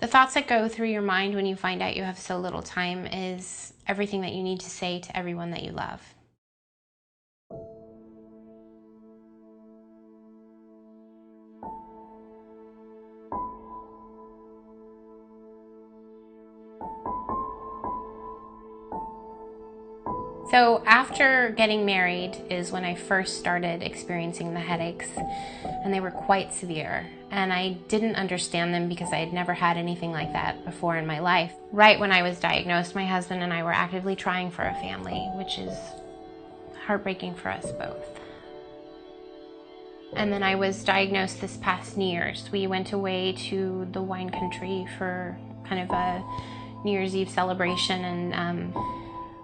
The thoughts that go through your mind when you find out you have so little time is everything that you need to say to everyone that you love. So after getting married is when I first started experiencing the headaches, and they were quite severe. And I didn't understand them because I had never had anything like that before in my life. Right when I was diagnosed, my husband and I were actively trying for a family, which is heartbreaking for us both. And then I was diagnosed this past New Year's. We went away to the wine country for kind of a New Year's Eve celebration, and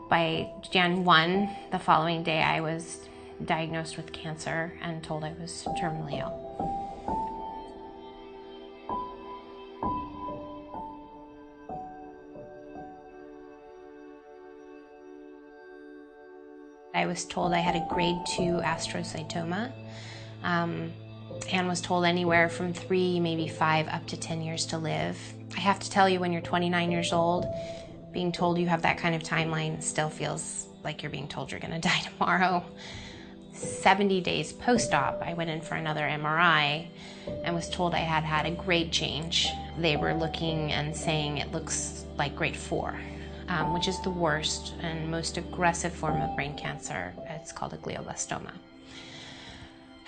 by Jan 1, the following day, I was diagnosed with cancer and told I was terminally ill. I was told I had a grade 2 astrocytoma, and was told anywhere from 3, maybe 5, up to 10 years to live. I have to tell you, when you're 29 years old, being told you have that kind of timeline still feels like you're being told you're gonna die tomorrow. 70 days post-op, I went in for another MRI and was told I had had a grade change. They were looking and saying it looks like grade 4, which is the worst and most aggressive form of brain cancer. It's called a glioblastoma.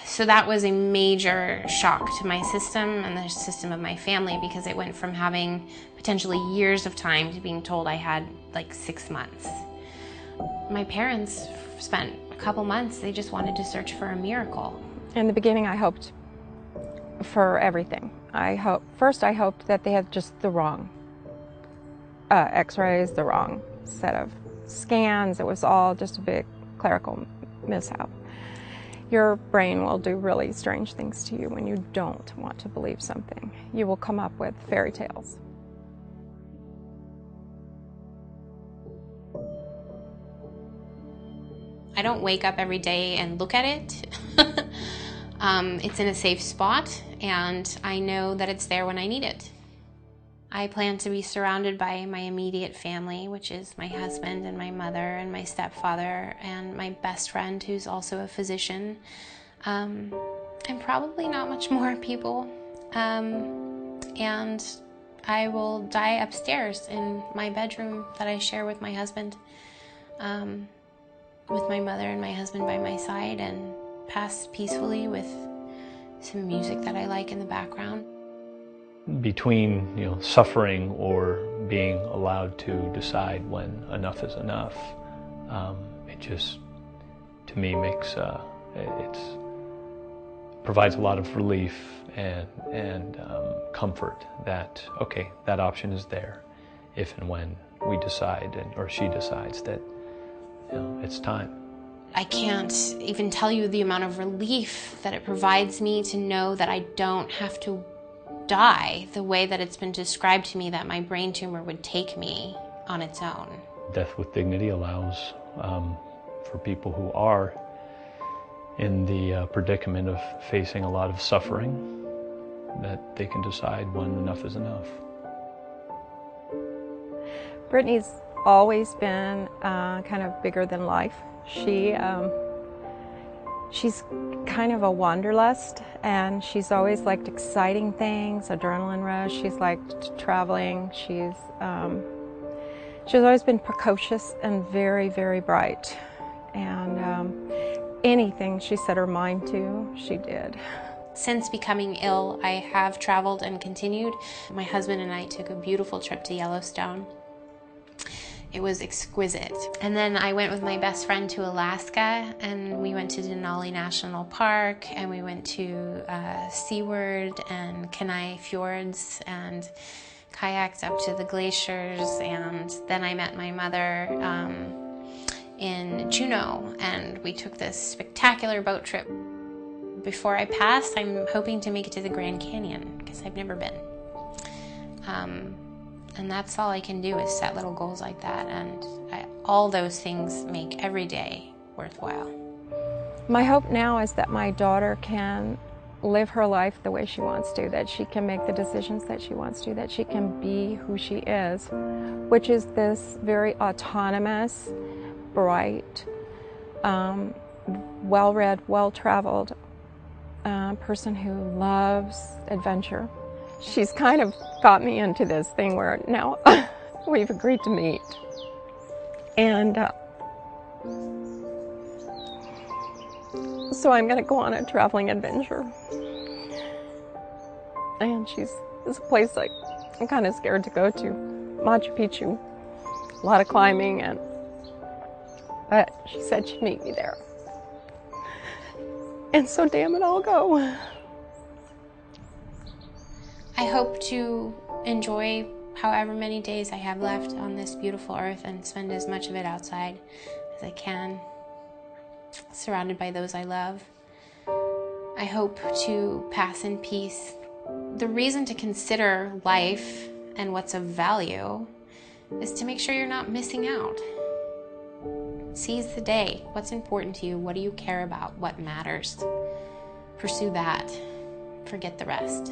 So that was a major shock to my system and the system of my family, because it went from having potentially years of time to being told I had like 6 months. My parents spent a couple months, they just wanted to search for a miracle. In the beginning, I hoped for everything. First I hoped that they had just the wrong x-rays, the wrong set of scans. It was all just a big clerical mishap. Your brain will do really strange things to you when you don't want to believe something. You will come up with fairy tales. I don't wake up every day and look at it. It's in a safe spot, and I know that it's there when I need it. I plan to be surrounded by my immediate family, which is my husband and my mother and my stepfather and my best friend, who's also a physician, and probably not much more people. And I will die upstairs in my bedroom that I share with my husband, with my mother and my husband by my side, and pass peacefully with some music that I like in the background. Between suffering or being allowed to decide when enough is enough, it just, to me, makes it provides a lot of relief and comfort that, okay, that option is there if and when we decide, or she decides that it's time. I can't even tell you the amount of relief that it provides me to know that I don't have to die the way that it's been described to me that my brain tumor would take me on its own. Death with dignity allows for people who are in the predicament of facing a lot of suffering, that they can decide when enough is enough. Brittany's always been kind of bigger than life. She's kind of a wanderlust, and she's always liked exciting things, adrenaline rush. She's liked traveling. She's always been precocious and very, very bright. And anything she set her mind to, she did. Since becoming ill, I have traveled and continued. My husband and I took a beautiful trip to Yellowstone. It was exquisite. And then I went with my best friend to Alaska, and we went to Denali National Park, and we went to Seaward and Kenai Fjords and kayaked up to the glaciers. And then I met my mother in Juneau, and we took this spectacular boat trip. Before I pass, I'm hoping to make it to the Grand Canyon, because I've never been. And that's all I can do, is set little goals like that, and all those things make every day worthwhile. My hope now is that my daughter can live her life the way she wants to, that she can make the decisions that she wants to, that she can be who she is, which is this very autonomous, bright, well-read, well-traveled person who loves adventure. She's kind of got me into this thing where now we've agreed to meet. And so I'm going to go on a traveling adventure. And it's a place like I'm kind of scared to go to, Machu Picchu. A lot of climbing, but she said she'd meet me there. And so damn it, I'll go. I hope to enjoy however many days I have left on this beautiful earth and spend as much of it outside as I can, surrounded by those I love. I hope to pass in peace. The reason to consider life and what's of value is to make sure you're not missing out. Seize the day. What's important to you? What do you care about? What matters? Pursue that. Forget the rest.